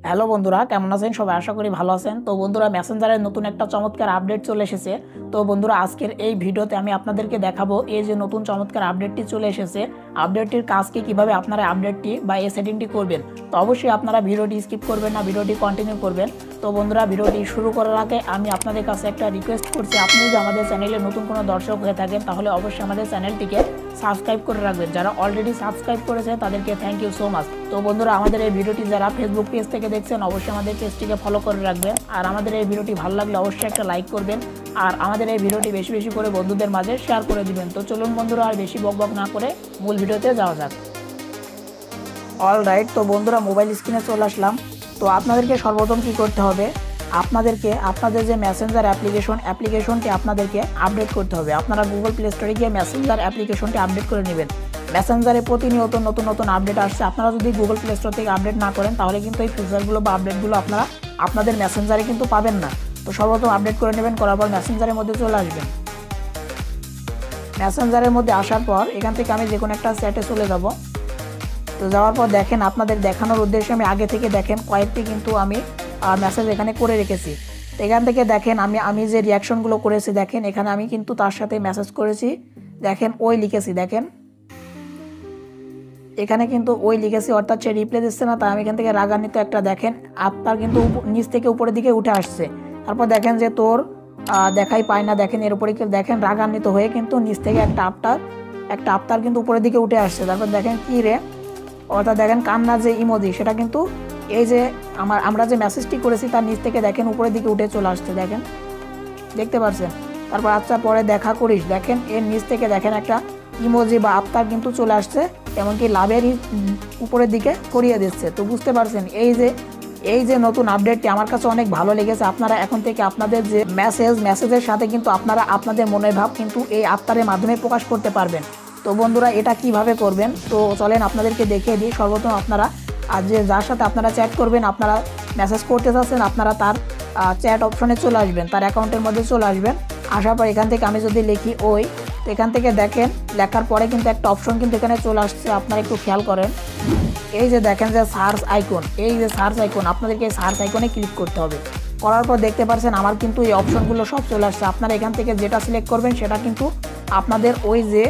Hello বন্ধুরা, কেমন আছেন সবাই? আশা করি ভালো আছেন। তো বন্ধুরা, মেসেঞ্জারের নতুন একটা চমৎকার আপডেট চলে এসেছে। তো বন্ধুরা, আজকের এই ভিডিওতে আমি আপনাদেরকে দেখাবো এই যে নতুন চমৎকার আপডেটটি চলে এসেছে, আপডেটটির কাজকে কিভাবে আপনারা আপডেটটি বা এই সেটিংটি করবেন। তো অবশ্যই আপনারা ভিডিওটি স্কিপ করবেন না, ভিডিওটি কন্টিনিউ করবেন। তো বন্ধুরা, ভিডিওটি শুরু করার আগে আমি আপনাদের কাছে একটা রিকোয়েস্ট করছি, আপনি যদি আমাদের চ্যানেলে নতুন কোনো দর্শক হয়ে থাকেন তাহলে অবশ্যই আমাদের চ্যানেলটিকে সাবস্ক্রাইব করে রাখবেন। যারা অলরেডি সাবস্ক্রাইব করেছে তাদেরকে থ্যাংক ইউ সো মাচ। তো বন্ধুরা, আমাদের এই ভিডিওটি যারা ফেসবুক পেজ থেকে দেখছেন অবশ্যই আমাদের পেজটিকে ফলো করে রাখবেন। আর আমাদের এই ভিডিওটি ভালো লাগলে অবশ্যই একটা লাইক করবেন। আর আমাদের এই ভিডিওটি বেশি বেশি করে বন্ধুদের মাঝে শেয়ার করে দিবেন। তো চলুন বন্ধুরা, আর বেশি বকবক না করে মূল ভিডিওতে যাওয়া যাক। অল রাইট, তো বন্ধুরা, মোবাইল স্ক্রিনে চলে আসলাম। তো আপনাদেরকে সর্বপ্রথম কী করতে হবে, আপনাদের যে মেসেঞ্জার অ্যাপ্লিকেশনটি আপনাদেরকে আপডেট করতে হবে। আপনারা গুগল প্লে স্টোরে গিয়ে মেসেঞ্জার অ্যাপ্লিকেশনটি আপডেট করে নেবেন। মেসেঞ্জারে প্রতিনিয়ত নতুন নতুন আপডেট আসছে। আপনারা যদি গুগল প্লে স্টোর থেকে আপডেট না করেন তাহলে কিন্তু এই ফিচারগুলো বা আপডেটগুলো আপনারা আপনাদের মেসেঞ্জারে কিন্তু পাবেন না। তো সর্বপ্রথম আপডেট করে নেবেন, করার পর মেসেঞ্জারের মধ্যে চলে আসবেন। মেসেঞ্জারের মধ্যে আসার পর এখান থেকে আমি যে কোনো একটা চ্যাটে চলে যাব। তো যাওয়ার পর দেখেন, আপনাদের দেখানোর উদ্দেশ্যে আমি আগে থেকে দেখেন কয়েকটি কিন্তু আমি মেসেজ এখানে করে রেখেছি। তো এখান থেকে দেখেন আমি যে রিয়াকশনগুলো করেছি, দেখেন এখানে আমি কিন্তু তার সাথে মেসেজ করেছি। দেখেন ওই লিখেছি, দেখেন এখানে কিন্তু ওই লিখেছি, অর্থাৎ সে রিপ্লাই দিচ্ছে না। তাই আমি এখান থেকে রাগান্বিত একটা দেখেন আপনার কিন্তু নিচ থেকে উপরের দিকে উঠে আসছে। তারপর দেখেন যে তোর দেখাই পায় না, দেখেন এর উপরে দেখেন রাগান্বিত হয়ে কিন্তু নিচ থেকে একটা আফতার কিন্তু উপরের দিকে উঠে আসছে। তারপর দেখেন কি রে, অর্থাৎ দেখেন কান্নার যে ইমোজি সেটা কিন্তু এই যে আমরা যে মেসেজটি করেছি তার নিচ থেকে দেখেন উপরের দিকে উঠে চলে আসছে, দেখেন দেখতে পাচ্ছেন। তারপর আচ্ছা পরে দেখা করিস, দেখেন এর নিচ থেকে দেখেন একটা ইমোজি বা আফতার কিন্তু চলে আসছে, এমনকি লাভের উপরের দিকে করিয়ে দিচ্ছে। তো বুঝতে পারছেন এই যে নতুন আপডেটটি আমার কাছে অনেক ভালো লেগেছে। আপনারা এখন থেকে আপনাদের যে মেসেজের সাথে কিন্তু আপনারা আপনাদের মনের ভাব কিন্তু এই আফতারের মাধ্যমে প্রকাশ করতে পারবেন। তো বন্ধুরা, এটা কিভাবে করবেন তো চলেন আপনাদেরকে দেখিয়ে দিই। সর্বপ্রথম আপনারা যার সাথে আপনারা চ্যাট করবেন, আপনারা মেসেজ করতে চাচ্ছেন, আপনারা তার চ্যাট অপশনে চলে আসবেন, তার অ্যাকাউন্টের মধ্যে চলে আসবেন। আসার পর এখান থেকে আমি যদি লিখি ওই, তো এখান থেকে দেখেন লেখার পরে কিন্তু একটা অপশন কিন্তু এখানে চলে আসছে, আপনারা একটু খেয়াল করেন। এই যে দেখেন যে সার্চ আইকন, এই যে সার্চ আইকন, আপনাদেরকে এই সার্চ আইকনে ক্লিক করতে হবে। করার পর দেখতে পাচ্ছেন আমার কিন্তু এই অপশনগুলো সব চলে আসছে। আপনারা এখান থেকে যেটা সিলেক্ট করবেন সেটা কিন্তু আপনাদের ওই যে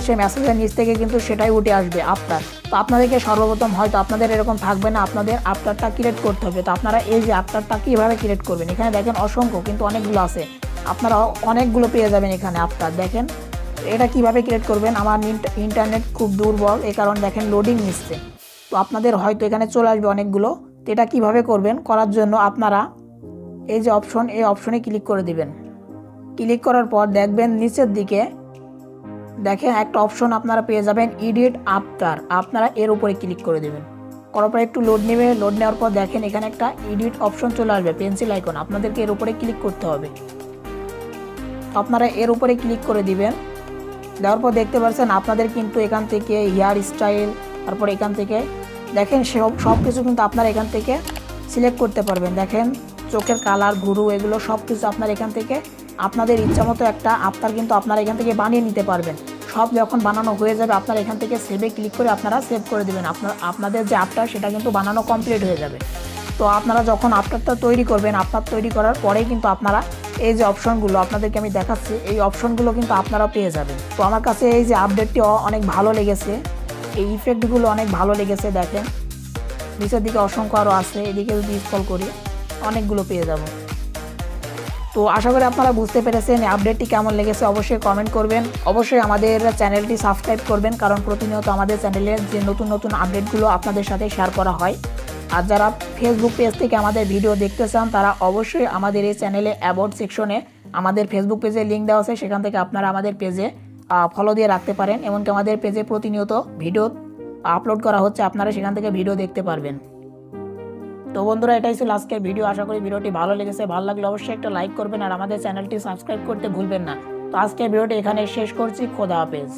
সেই মেসেজের নিচ থেকে কিন্তু সেটাই উঠে আসবে আফটার। তো আপনাদেরকে সর্বপ্রথম হয়তো আপনাদের এরকম থাকবে না, আপনাদের আফটারটা ক্রিয়েট করতে হবে। তো আপনারা এই যে আফটারটা কীভাবে ক্রিয়েট করবেন, এখানে দেখেন অসংখ্য কিন্তু অনেকগুলো আছে, আপনারা অনেকগুলো পেয়ে যাবেন এখানে আফটার। দেখেন এটা কিভাবে ক্রিয়েট করবেন, আমার ইন্টারনেট খুব দুর্বল এই কারণে দেখেন লোডিং নিচ্ছে। তো আপনাদের হয়তো এখানে চলে আসবে অনেকগুলো। তো এটা কীভাবে করবেন, করার জন্য আপনারা এই যে এই অপশনে ক্লিক করে দিবেন। ক্লিক করার পর দেখবেন নিচের দিকে দেখেন একটা অপশন আপনারা পেয়ে যাবেন এডিট আফটার, আপনারা এর উপরে ক্লিক করে দেবেন। করার পর একটু লোড নেবে, লোড নেওয়ার পর দেখেন এখানে একটা এডিট অপশন চলে আসবে, পেন্সিল আইকন, আপনাদেরকে এর উপরে ক্লিক করতে হবে। আপনারা এর উপরে ক্লিক করে দিবেন। দেওয়ার পর দেখতে পাচ্ছেন আপনাদের কিন্তু এখান থেকে হেয়ার স্টাইল, তারপর এখান থেকে দেখেন সব কিছু কিন্তু আপনারা এখান থেকে সিলেক্ট করতে পারবেন। দেখেন চোখের কালার, ভুরু, এগুলো সব কিছু আপনার এখান থেকে আপনাদের ইচ্ছা মতো একটা আফতার কিন্তু আপনারা এখান থেকে বানিয়ে নিতে পারবেন। সব যখন বানানো হয়ে যাবে আপনারা এখান থেকে সেভে ক্লিক করে আপনারা সেভ করে দেবেন। আপনাদের যে আফতার সেটা কিন্তু বানানো কমপ্লিট হয়ে যাবে। তো আপনারা যখন আফতারটা তৈরি করবেন, আফতার তৈরি করার পরেই কিন্তু আপনারা এই যে অপশনগুলো আপনাদেরকে আমি দেখাচ্ছি, এই অপশনগুলো কিন্তু আপনারা পেয়ে যাবেন। তো আমার কাছে এই যে আপডেটটি অনেক ভালো লেগেছে, এই ইফেক্টগুলো অনেক ভালো লেগেছে। দেখেন নিচের দিকে অসংখ্য আরও আছে, এদিকে যদি স্ক্রল করি অনেকগুলো পেয়ে যাব। তো আশা করি আপনারা বুঝতে পেরেছেন আপডেটটি কেমন লেগেছে, অবশ্যই কমেন্ট করবেন। অবশ্যই আমাদের চ্যানেলটি সাবস্ক্রাইব করবেন, কারণ প্রতিনিয়ত আমাদের চ্যানেলের যে নতুন নতুন আপডেটগুলো আপনাদের সাথে শেয়ার করা হয়। আর যারা ফেসবুক পেজ থেকে আমাদের ভিডিও দেখতে চান তারা অবশ্যই আমাদের এই চ্যানেলে অ্যাবাউট সেকশনে আমাদের ফেসবুক পেজে লিঙ্ক দেওয়া আছে, সেখান থেকে আপনারা আমাদের পেজে ফলো দিয়ে রাখতে পারেন। এমনকি আমাদের পেজে প্রতিনিয়ত ভিডিও আপলোড করা হচ্ছে, আপনারা সেখান থেকে ভিডিও দেখতে পারবেন। তো বন্ধুরা, এটাই ছিল আজকের ভিডিও। আশা করি ভিডিওটি ভালো লেগেছে, ভালো লাগলে অবশ্যই একটা লাইক করবেন আর আমাদের চ্যানেলটি সাবস্ক্রাইব করতে ভুলবেন না। তো আজকের ভিডিওটি এখানে শেষ করছি, খোদা হাফেজ।